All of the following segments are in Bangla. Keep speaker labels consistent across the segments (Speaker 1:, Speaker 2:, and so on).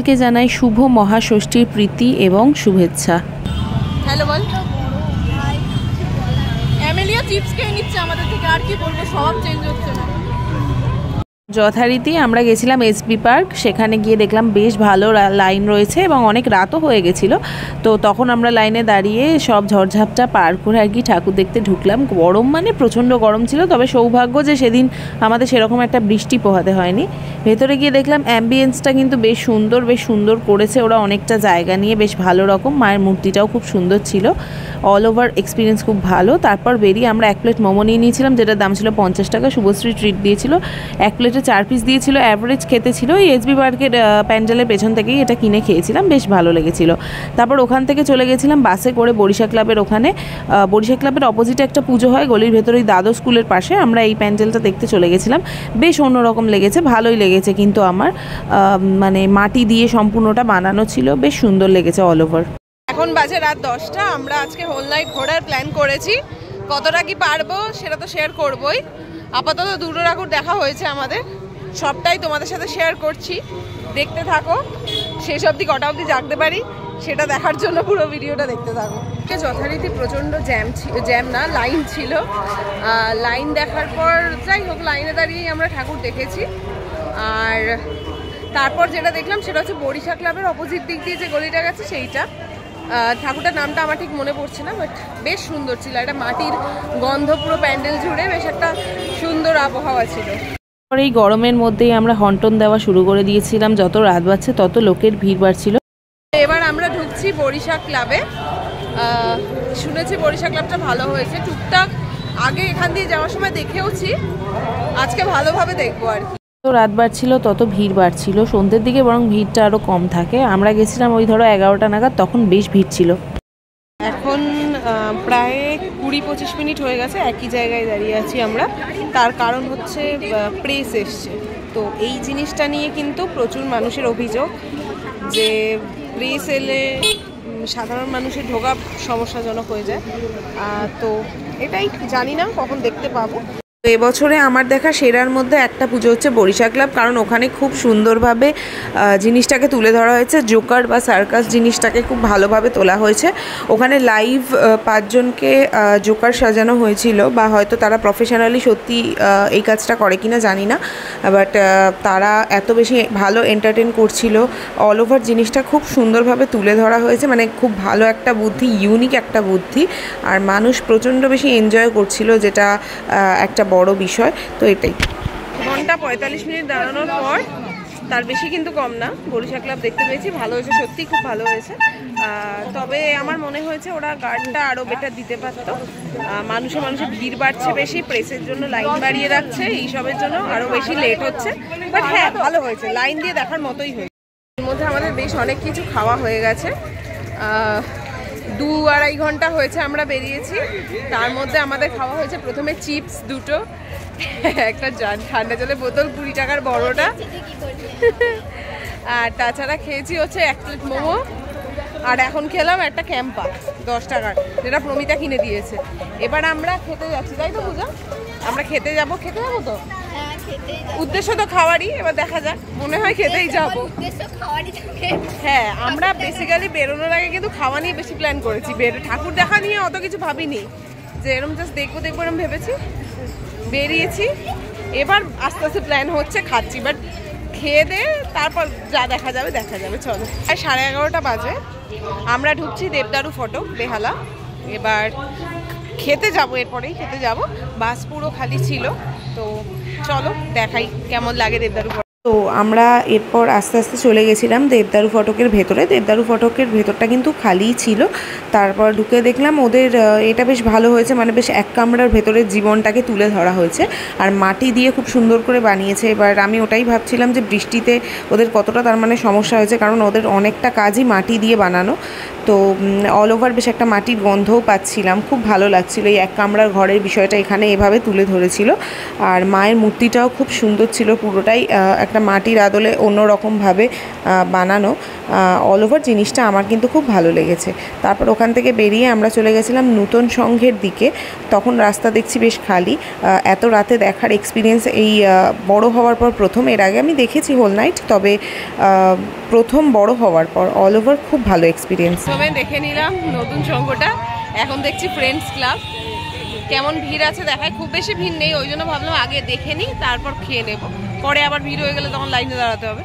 Speaker 1: সবাইকে জানাই শুভ মহাষষ্ঠীর প্রীতি এবং শুভেচ্ছা।
Speaker 2: হ্যালো বল। অ্যামেলিয়া চিপস খেয়ে নিচ্ছে আমাদের থেকে, আর কি বলবো, স্বভাব চেঞ্জ হচ্ছে না।
Speaker 1: যথারীতি আমরা গেছিলাম এসবি পার্ক, সেখানে গিয়ে দেখলাম বেশ ভালো লাইন রয়েছে এবং অনেক রাতও হয়ে গেছিলো। তো তখন আমরা লাইনে দাঁড়িয়ে সব ঝড়ঝাপটা পার করে আর কি ঠাকুর দেখতে ঢুকলাম। গরম মানে প্রচণ্ড গরম ছিল, তবে সৌভাগ্য যে সেদিন আমাদের সেরকম একটা বৃষ্টি পোহাতে হয়নি। ভেতরে গিয়ে দেখলাম অ্যাম্বিয়েন্সটা কিন্তু বেশ সুন্দর করেছে ওরা, অনেকটা জায়গা নিয়ে বেশ ভালো রকম। মায়ের মূর্তিটাও খুব সুন্দর ছিল, অল ওভার এক্সপিরিয়েন্স খুব ভালো। তারপর বেরিয়ে আমরা 1 প্লেট মোমো নিয়ে নিয়েছিলাম, যেটার দাম ছিল 50 টাকা। শুভশ্রী ট্রিট দিয়েছিল, 1 প্লেটে 4 পিস দিয়েছিল, অ্যাভারেজ খেতে ছিল। এই এসবি পার্কের প্যান্ডেলের পেছন থেকেই এটা কিনে খেয়েছিলাম, বেশ ভালো লেগেছিল। তারপর ওখান থেকে চলে গেছিলাম বাসে করে বরিশা ক্লাবের ওখানে। বরিশা ক্লাবের অপোজিটে একটা পুজো হয় গলির ভেতরেই, দ্বাদশ স্কুলের পাশে। আমরা এই প্যান্ডেলটা দেখতে চলে গেছিলাম, বেশ অন্যরকম লেগেছে, ভালোই লেগেছে। কিন্তু আমার মানে মাটি দিয়ে সম্পূর্ণটা বানানো ছিল, বেশ সুন্দর লেগেছে অল ওভার।
Speaker 2: এখন বাজে রাত 10টা। আমরা আজকে হোল নাইট ঘোরার প্ল্যান করেছি, কতটা কি পারবো সেটা তো শেয়ার করবোই। আপাতত 2টো ঠাকুর দেখা হয়েছে আমাদের, সবটাই তোমাদের সাথে শেয়ার করছি, দেখতে থাকো। শেষ অবধি কটা অবধি জাগতে পারি সেটা দেখার জন্য পুরো ভিডিওটা দেখতে থাকো। যথারীতি প্রচণ্ড জ্যাম না, লাইন ছিল। লাইন দেখার পর যাই হোক, লাইনে দাঁড়িয়েই আমরা ঠাকুর দেখেছি। আর তারপর যেটা দেখলাম সেটা হচ্ছে বরিশা ক্লাবের অপোজিট দিক দিয়ে যে গলিটা গেছে সেইটা। ঠাকুরটার নামটা আমার ঠিক মনে পড়ছে না, বাট বেশ সুন্দর ছিল। একটা মাটির গন্ধ পুরো প্যান্ডেল জুড়ে, বেশ একটা সুন্দর আবহাওয়া ছিল।
Speaker 1: এই গরমের মধ্যেই আমরা হন্টন দেওয়া শুরু করে দিয়েছিলাম, যত রাত বাড়ছে তত লোকের ভিড় বাড়ছিল।
Speaker 2: এবার আমরা ঢুকছি বরিশা ক্লাবে। শুনেছি বরিশা ক্লাবটা ভালো হয়েছে, টুকটাক আগে এখান দিয়ে যাওয়ার সময় দেখেওছি, আজকে ভালোভাবে দেখবো আর কি।
Speaker 1: তো রাত বাড়ছিল তত ভিড় বাড়ছিল, সন্ধ্যের দিকে বরং ভিড়টা আরও কম থাকে। আমরা গেছিলাম ওই ধরো 11টা নাগাদ, তখন বেশ ভিড় ছিল।
Speaker 2: এখন প্রায় 20-25 মিনিট হয়ে গেছে একই জায়গায় দাঁড়িয়ে আছি আমরা। তার কারণ হচ্ছে প্রেস এসছে, তো এই জিনিসটা নিয়ে কিন্তু প্রচুর মানুষের অভিযোগ যে প্রেস এলে সাধারণ মানুষের ঢোকা সমস্যাজনক হয়ে যায়। তো এটাই জানি না কখন দেখতে পাবো। এবছরে আমার দেখা সেরার মধ্যে একটা পুজো হচ্ছে বরিশা ক্লাব, কারণ ওখানে খুব সুন্দরভাবে জিনিসটাকে তুলে ধরা হয়েছে। জোকার বা সার্কাস জিনিসটাকে খুব ভালোভাবে তোলা হয়েছে। ওখানে লাইভ 5 জনকে জোকার সাজানো হয়েছিল, বা হয়তো তারা প্রফেশনালি সত্যি এই কাজটা করে কিনা জানি না, বাট তারা এত বেশি ভালো এন্টারটেন করছিল। অল ওভার জিনিসটা খুব সুন্দরভাবে তুলে ধরা হয়েছে, মানে খুব ভালো একটা বুদ্ধি, ইউনিক একটা বুদ্ধি। আর মানুষ প্রচণ্ড বেশি এনজয় করছিল, যেটা একটা বড় বিষয়। তো এটাই 1:45 মিনিট দাঁড়ানোর পর, তার বেশি কিন্তু কম না, বরিশা ক্লাব দেখতে পেয়েছি। ভালো হয়েছে, সত্যি খুব ভালো হয়েছে। তবে আমার মনে হয়েছে ওরা গার্ডটা আরও বেটার দিতে পারতো। মানুষে ভিড় বাড়ছে বেশি, প্রেসের জন্য লাইন বাড়িয়ে রাখছে, এইসবের জন্য আরও বেশি লেট হচ্ছে। বাট হ্যাঁ, ভালো হয়েছে, লাইন দিয়ে দেখার মতোই হয়েছে। এর মধ্যে আমাদের বেশ অনেক কিছু খাওয়া হয়ে গেছে। 2-2.5 ঘন্টা হয়েছে আমরা বেরিয়েছি। তার মধ্যে আমাদের খাওয়া হয়েছে প্রথমে চিপস 2টো, একটা ঠান্ডা জলের বোতল 20 টাকার বড়টা, আর তাছাড়া খেয়েছি হচ্ছে 1 প্লেট মোমো। আর এখন খেলাম একটা ক্যাম্পা 10 টাকার, যেটা প্রমিতা কিনে দিয়েছে। এবার আমরা খেতে যাচ্ছি, তাই তো পূজা? আমরা খেতে যাবো তো, উদ্দেশ্য তো খাওয়ারই। এবার দেখা যাক, মনে হয় খেতেই যাবো। হ্যাঁ, আমরা বেসিক্যালি বেরোনোর আগে কিন্তু খাওয়া নিয়ে বেশি প্ল্যান করেছি, ঠাকুর দেখা নিয়ে অত কিছু ভাবিনি, যে এরকম জাস্ট দেখবো এরকম ভেবেছি। বেরিয়েছি, এবার আস্তে আস্তে প্ল্যান হচ্ছে, খাচ্ছি। বাট খেয়ে দে তারপর যা দেখা যাবে চলো। 11:30 বাজে, আমরা ঢুকছি দেবদারু ফটক বেহালা। এবার খেতে যাবো, এরপরেই খেতে যাবো। বাস পুরো খালি ছিল, তো চলো দেখাই কেমন লাগে দেবদারু ফটক। তো আমরা এরপর আস্তে আস্তে চলে গেছিলাম দেবদারু ফটকের ভেতরে। দেবদারু ফটকের ভেতরটা কিন্তু খালিই ছিল। তারপর ঢুকে দেখলাম ওদের এটা বেশ ভালো হয়েছে, মানে বেশ এক কামরার ভেতরের জীবনটাকে তুলে ধরা হয়েছে, আর মাটি দিয়ে খুব সুন্দর করে বানিয়েছে। এবার আমি ওটাই ভাবছিলাম যে বৃষ্টিতে ওদের কতটা তার মানে সমস্যা হয়েছে, কারণ ওদের অনেকটা কাজই মাটি দিয়ে বানানো। তো অল ওভার বেশ একটা মাটির গন্ধও পাচ্ছিলাম, খুব ভালো লাগছিল। এই এক কামরার ঘরের বিষয়টা এখানে এভাবে তুলে ধরেছিল। আর মায়ের মূর্তিটাও খুব সুন্দর ছিল, পুরোটাই একটা একটা মাটির আদলে অন্যরকমভাবে বানানো। অল ওভার জিনিসটা আমার কিন্তু খুব ভালো লেগেছে। তারপর ওখান থেকে বেরিয়ে আমরা চলে গেছিলাম নূতন সংঘের দিকে। তখন রাস্তা দেখছি বেশ খালি। এত রাতে দেখার এক্সপিরিয়েন্স এই বড় হওয়ার পর প্রথম। এর আগে আমি দেখেছি হোল নাইট, তবে প্রথম বড় হওয়ার পর অল ওভার খুব ভালো এক্সপিরিয়েন্স।
Speaker 1: তবে দেখে নিলাম নতুন সংঘটা, এখন দেখছি ফ্রেন্ডস ক্লাব। কেমন ভিড় আছে দেখায়, খুব বেশি ভিড় নেই, ওই জন্য ভাবলাম আগে দেখে নিই তারপর খেয়ে নেব, পরে আবার ভিড় হয়ে গেলে তখন লাইনে দাঁড়াতে হবে।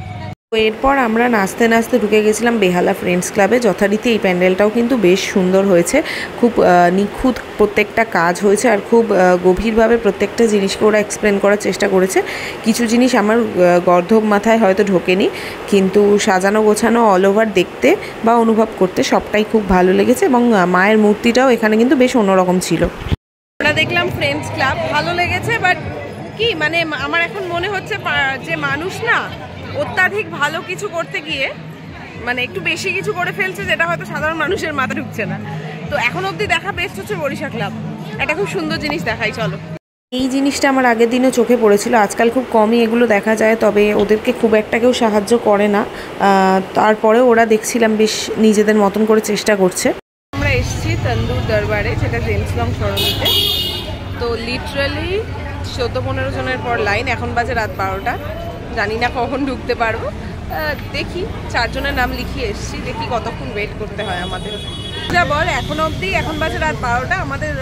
Speaker 2: এরপর আমরা নাচতে নাচতে ঢুকে গেছিলাম বেহালা ফ্রেন্ডস ক্লাবে। যথারীতি এই প্যান্ডেলটাও কিন্তু বেশ সুন্দর হয়েছে, খুব নিখুঁত প্রত্যেকটা কাজ হয়েছে, আর খুব গভীরভাবে প্রত্যেকটা জিনিসকে ওরা এক্সপ্লেন করার চেষ্টা করেছে। কিছু জিনিস আমার গর্ধব মাথায় হয়তো ঢোকেনি, কিন্তু সাজানো গোছানো অল ওভার দেখতে বা অনুভব করতে সবটাই খুব ভালো লেগেছে। এবং মায়ের মূর্তিটাও এখানে কিন্তু বেশ অন্যরকম ছিল।
Speaker 1: আমরা দেখলাম ফ্রেন্ডস ক্লাব, ভালো লেগেছে, বাট কি মানে আমার এখন মনে হচ্ছে যে মানুষ না অত্যাধিক ভালো কিছু করতে গিয়ে মানে একটু বেশি কিছু করে ফেলছে, যেটা হয়তো সাধারণ মানুষের মাথা ঢুকছে না। তো এখন অবধি দেখা বেস্ট হচ্ছে বরিশা ক্লাব, একটা খুব সুন্দর জিনিস দেখাই চলো।
Speaker 2: এই জিনিসটা আমার আগের দিনও চোখে পড়েছিল, আজকাল খুব কমই এগুলো দেখা যায়, তবে ওদেরকে খুব একটা কেউ সাহায্য করে না। তারপরে ওরা দেখছিলাম বেশ নিজেদের মতন করে চেষ্টা করছে।
Speaker 1: আমরা এসেছি তন্দুর দরবারে, যেটা জেমস লং সরণিতে। তো লিটারালি 14-15 জনের পর লাইন, এখন বাজে রাত 12টা, জানি না কখন ঢুকতে পারবো। দেখি 4 জনের নাম লিখিয়ে এসেছি, দেখি কতক্ষণ ওয়েট করতে হয় আমাদের। যা বল এখন অবধি, এখন বাজে রাত 12টা, আমাদের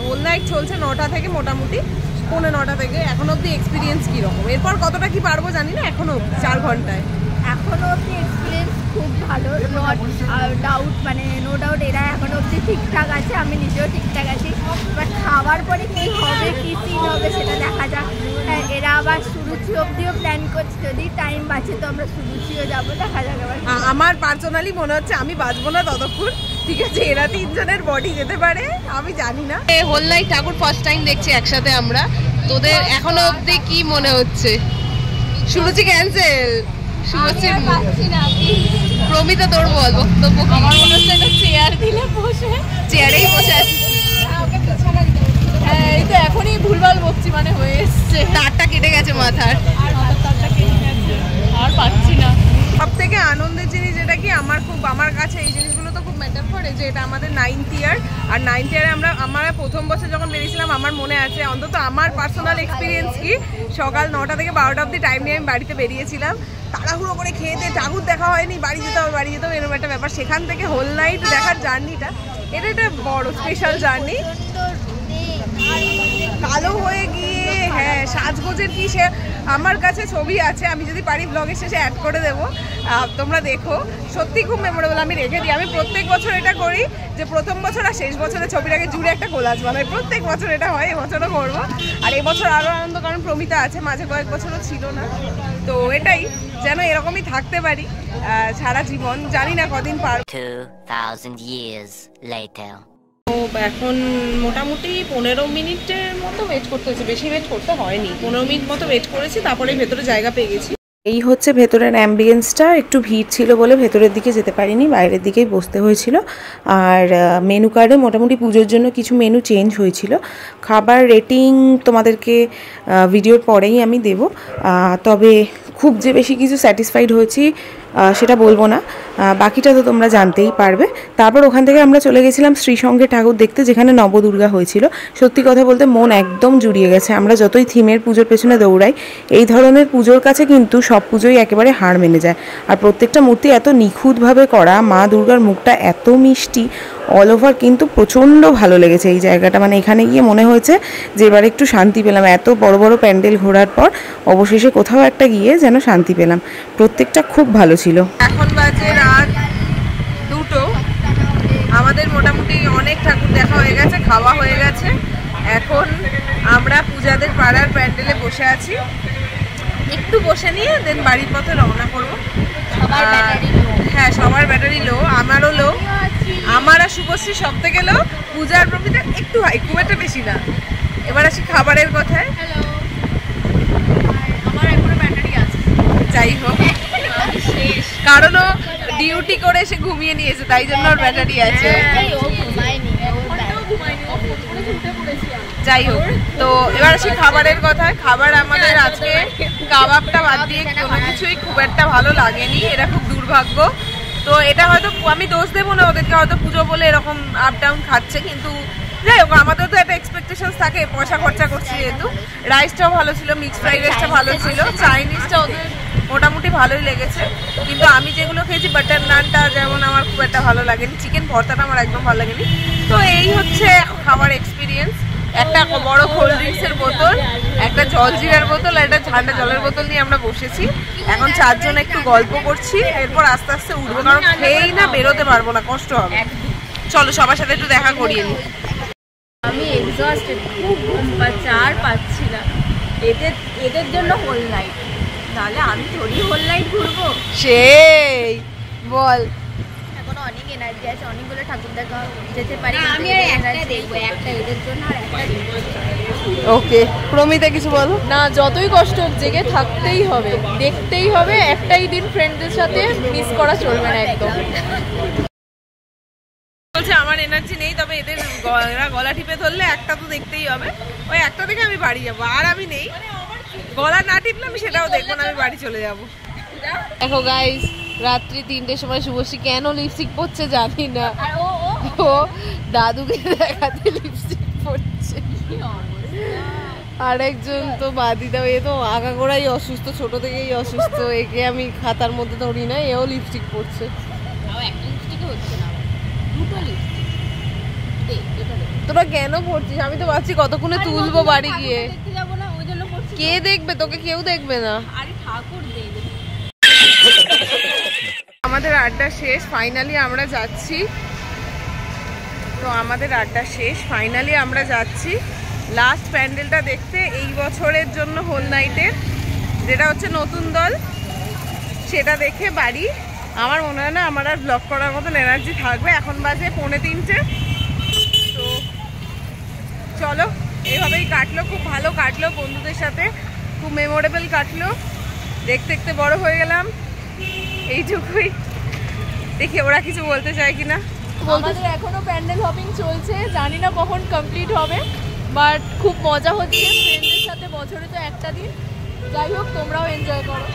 Speaker 1: হোল নাইট চলছে 9টা থেকে, মোটামুটি 9:15 থেকে। এখন অবধি এক্সপিরিয়েন্স কীরকম, এরপর কতটা কি পারবো জানি না, এখনও 4 ঘন্টায়
Speaker 3: এখনও অবধি এক্সপিরিয়েন্স খুব ভালো, ডাউট মানে নো ডাউট এরা এখনও অবধি ঠিকঠাক আছে, আমি নিজেও ঠিকঠাক আছি। বাট খাওয়ার পরে কী হবে, কী সিন হবে সেটা দেখা যাক। এরা আবার সুরুচি অবধিও প্ল্যান করছে, যদি টাইম বাঁচে তো আমরা সুরুচিও যাবো, দেখা যাক। আবার
Speaker 1: আমার পার্সোনালি মনে হচ্ছে আমি বাঁচবো না ততক্ষণ, ঠিক আছে? এরা 3 জনের বডি যেতে পারে, আমি জানি না। হোল নাইট ঠাকুর ফার্স্ট টাইম দেখছি একসাথে আমরা। তোদের এখনো অবধি কি মনে হচ্ছে? সুরুচি ক্যান্সেল, প্রমিতা তোর বল বক্তব্য। আমার মনে হচ্ছে একটা চেয়ার দিলে বসে, চেয়ারেই বসে আছিস। হ্যাঁ, এই তো এখনই ভুলভাল বকছি মানে হয়ে এসছে, তারটা কেটে গেছে মাথার, আর পাচ্ছি না। সব থেকে আনন্দের জিনিস যেটা কি আমার কাছে এই জিনিসগুলো তো খুব ম্যাটার করে, যে এটা আমাদের 9th ইয়ার। আর 9th ইয়ারে আমরা প্রথম বছর যখন বেরিয়েছিলাম, আমার মনে আছে, অন্তত আমার পার্সোনাল এক্সপিরিয়েন্স কি, সকাল 9টা থেকে 12টা অবধি টাইম নিয়ে আমি বাড়িতে বেরিয়েছিলাম, তাড়াহুড়ো করে খেয়ে দিয়ে, ঠাকুর দেখা হয়নি, বাড়ি যেতে হবে এরকম একটা ব্যাপার। সেখান থেকে হোল নাইট দেখার জার্নিটা, এটা একটা বড় স্পেশাল জার্নি। কালো হয়ে গিয়ে, হ্যাঁ, সাজগোজের কি, সে আমার কাছে ছবি আছে, আমি যদি পারি ব্লগের শেষে অ্যাড করে দেবো, তোমরা দেখো। সত্যি খুব মেমোরেবল, আমি রেখে দিই। আমি প্রত্যেক বছর এটা করি, যে প্রথম বছর আর শেষ বছরের ছবিটাকে জুড়ে একটা কোলাজ বানাই, প্রত্যেক বছর এটা হয়, এবছরও করবো। আর এবছর আরও আনন্দ, কারণ প্রমিতা আছে, মাঝে কয়েক বছরও ছিল না। তো এটাই যেন এরকমই থাকতে পারি সারা জীবন, জানি না কদিন পারবো।
Speaker 4: 2000 years later.
Speaker 1: এখন মোটামুটি 15 মিনিটের মতো ওয়েট করতে হয়েছে, বেশি ওয়েট করতে হয়নি, 15 মিনিট মতো ওয়েট করেছি, তারপরে ভেতরে জায়গা পেয়ে গেছি।
Speaker 2: এই হচ্ছে ভেতরের অ্যাম্বিয়েন্সটা। একটু ভিড় ছিল বলে ভেতরের দিকে যেতে পারিনি, বাইরের দিকেই বসতে হয়েছিল। আর মেনু কার্ডে মোটামুটি পুজোর জন্য কিছু মেনু চেঞ্জ হয়েছিল। খাবার রেটিং তোমাদেরকে ভিডিওর পরেই আমি দেব, তবে খুব যে বেশি কিছু স্যাটিসফাইড হয়েছি সেটা বলবো না, বাকিটা তো তোমরা জানতেই পারবে। তারপর ওখান থেকে আমরা চলে গেছিলাম শ্রীসঙ্গে ঠাকুর দেখতে, যেখানে নবদুর্গা হয়েছিল। সত্যি কথা বলতে মন একদম জুড়িয়ে গেছে। আমরা যতই থিমের পুজোর পেছনে দৌড়াই, এই ধরনের পুজোর কাছে কিন্তু সব পুজোই একেবারে হার মেনে যায়। আর প্রত্যেকটা মূর্তি এত নিখুঁতভাবে করা, মা দুর্গার মুখটা এত মিষ্টি, অল ওভার কিন্তু প্রচণ্ড ভালো লেগেছে এই জায়গাটা। মানে এখানে গিয়ে মনে হয়েছে যে এবার একটু শান্তি পেলাম। এত বড় বড় প্যান্ডেল ঘোরার পর অবশেষে কোথাও একটা গিয়ে যেন শান্তি পেলাম। প্রত্যেকটা খুব ভালো ছিল।
Speaker 1: এখন বাজে রাত 2টো, আমাদের মোটামুটি অনেক ঠাকুর দেখা হয়ে গেছে, খাওয়া হয়ে গেছে। এখন আমরা পূজাদের পাড়ার প্যান্ডেলে বসে আছি, একটু বসে নিয়ে দেন বাড়ির পথে রওনা করবো। হ্যাঁ, সবার ব্যাটারি লো, আমারও লো, আমার আর শুভশ্রী সব থেকে লো, পূজার প্রমিতা একটু হাই, খুব একটা বেশি না। এবার আসি খাবারের কথায়। আমার এখনো ব্যাটারি আছে, যাই হোক, কারণ ও ডিউটি করে সে ঘুমিয়ে নিয়েছে, তাই জন্য ওর ব্যাটারি আছে।
Speaker 2: যাই হোক, তো এবার আসি খাবারের কথায়। খাবার আমাদের আজকে কাবাবটা বাদ দিয়ে কোনো কিছুই খুব একটা ভালো লাগেনি, এটা খুব দুর্ভাগ্য। তো এটা হয়তো আমি দোষ দেবো না ওদেরকে, হয়তো পুজো বলে এরকম আপ ডাউন খাচ্ছে, কিন্তু যাই হোক আমাদের তো একটা এক্সপেকটেশন থাকে, পয়সা খরচা করছি যেহেতু। রাইসটাও ভালো ছিল, মিক্সড ফ্রাইড রাইসটা ভালো ছিল, চাইনিজটা ওদের মোটামুটি ভালোই লেগেছে। কিন্তু আমি যেগুলো খেয়েছি বাটার নানটা যেমন আমার খুব একটা ভালো লাগেনি, চিকেন ভর্তাটা আমার একদম ভালো লাগেনি। তো এই হচ্ছে খাবার এক্সপিরিয়েন্স। একটা বড় কোল্ড ড্রিঙ্কসের বোতল, একটা জলজিরার বোতল, একটা ঠান্ডা জলের বোতল নিয়ে আমরা বসেছি। এখন 4 জন একটু গল্প করছি, এরপর আস্তে আস্তে উঠবো, কারণ খেয়েই না বেরোতে পারবো না, কষ্ট হবে। চলো সবার সাথে একটু দেখা করিয়ে নিই।
Speaker 3: আমি এক্সস্টেড, খুব ঘুম পাচ্ছে, আর পাচ্ছি না। এদের জন্য হোল নাইট, তাহলে আমি থোড়ি হোল নাইট ঘুরবো।
Speaker 2: সেই বল,
Speaker 3: এখনো অনেক এনার্জি আছে, অনেকগুলো ঠাকুর দেখা যেতে পারি। আমি আর একটা দেখবো, একটা এদের জন্য আর একটা দেখবো।
Speaker 2: ওকে প্রমিতা কিছু বলো।
Speaker 5: না, যতই কষ্ট হোক জেগে থাকতেই হবে, দেখতেই হবে। একটাই দিন ফ্রেন্ডদের সাথে মিস করা চলবে না একদম।
Speaker 2: বলছে আমার এনার্জি নেই, তবে এদের এরা গলা টিপে ধরলে একটা তো দেখতেই হবে, ওই একটা দেখে আমি বাড়ি যাবো। আর আমি নেই, গলা না টিপলে আমি সেটাও দেখবো না, আমি বাড়ি চলে যাবো। দেখো গাইস, রাত্রি 3টের সময় শুভশ্রী কেন লিপস্টিক পরছে জানি না, ও দাদুকে দেখাতে লিপস্টিক পরছে। আরেকজন তো বাদি দাও, এ তো আগাগোড়াই অসুস্থ, ছোট থেকেই অসুস্থ, একে আমি খাতার মধ্যে ধরি না, এও লিপস্টিক পরছে। তোরা কেন পড়ছিস? আমি তো ভাবছি কতক্ষণে তুলবো বাড়ি গিয়ে। কে দেখবে তোকে? কেউ দেখবে না। আমাদের আড্ডা শেষ, ফাইনালি আমরা যাচ্ছি। তো আমাদের আড্ডা শেষ, ফাইনালি আমরা যাচ্ছি লাস্ট প্যান্ডেলটা দেখতে এই বছরের জন্য হোল নাইটের, যেটা হচ্ছে নতুন দল। সেটা দেখে বাড়ি। আমার মনে হয় না আমার আর ব্লগ করার মতন এনার্জি থাকবে। এখন বাজে 2:45। তো চলো, এইভাবেই কাটলো, খুব ভালো কাটলো বন্ধুদের সাথে, খুব মেমোরেবল কাটলো। দেখতে দেখতে বড় হয়ে গেলাম, এইটুকুই। দেখি ওরা কিছু বলতে চায় কিনা।
Speaker 5: আমাদের এখনো প্যান্ডেল হপিং চলছে, জানি না কখন কমপ্লিট হবে, বাট খুব মজা হচ্ছে ফ্রেন্ডদের সাথে, বছরে তো একটা দিন। যাই হোক, তোমরাও এনজয় করো।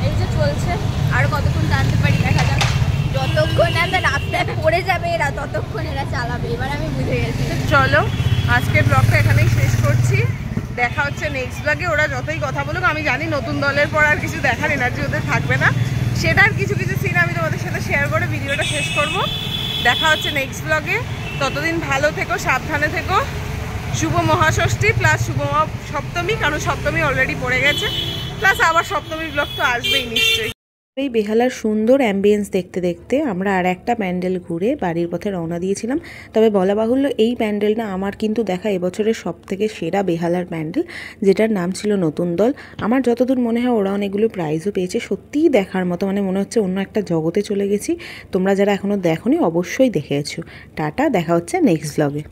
Speaker 5: এই যে চলছে,
Speaker 3: আর কতক্ষণ টানতে পারি দেখা যাক। যতক্ষণ না রাস্তায় পড়ে যাবে এরা, ততক্ষণ এরা চালাবে। এবার আমি বুঝে গেছি।
Speaker 2: চলো আজকের ব্লগটা এখানেই শেষ করছি, দেখা হচ্ছে নেক্সট ব্লগে। ওরা যতই কথা বলুক, আমি জানি নতুন দলের পর আর কিছু দেখার এনার্জি ওদের থাকবে না, সেটার কিছু কিছু সিন আমি তোমাদের সাথে শেয়ার করে ভিডিওটা শেষ করব। দেখা হচ্ছে নেক্সট ব্লগে, ততদিন ভালো থেকো, সাবধানে থেকো। শুভ মহাষষ্ঠী প্লাস শুভ সপ্তমী, কারণ সপ্তমী অলরেডি পড়ে গেছে, প্লাস আবার সপ্তমীর ব্লগ তো আসবেই নিশ্চয়ই।
Speaker 1: এই বেহালার সুন্দর অ্যাম্বিয়েন্স দেখতে দেখতে আমরা আর একটা প্যান্ডেল ঘুরে বাড়ির পথে রওনা দিয়েছিলাম। তবে বলা বাহুল্য, এই প্যান্ডেলটা আমার কিন্তু দেখা এবছরের সবথেকে সেরা বেহালার প্যান্ডেল, যেটার নাম ছিল নতুন দল। আমার যতদূর মনে হয় ওরা অনেকগুলো প্রাইজও পেয়েছে, সত্যিই দেখার মতো, মানে মনে হচ্ছে অন্য একটা জগতে চলে গেছি। তোমরা যারা এখনও দেখোনি অবশ্যই দেখেছো। টাটা, দেখা হচ্ছে নেক্সট ব্লগে।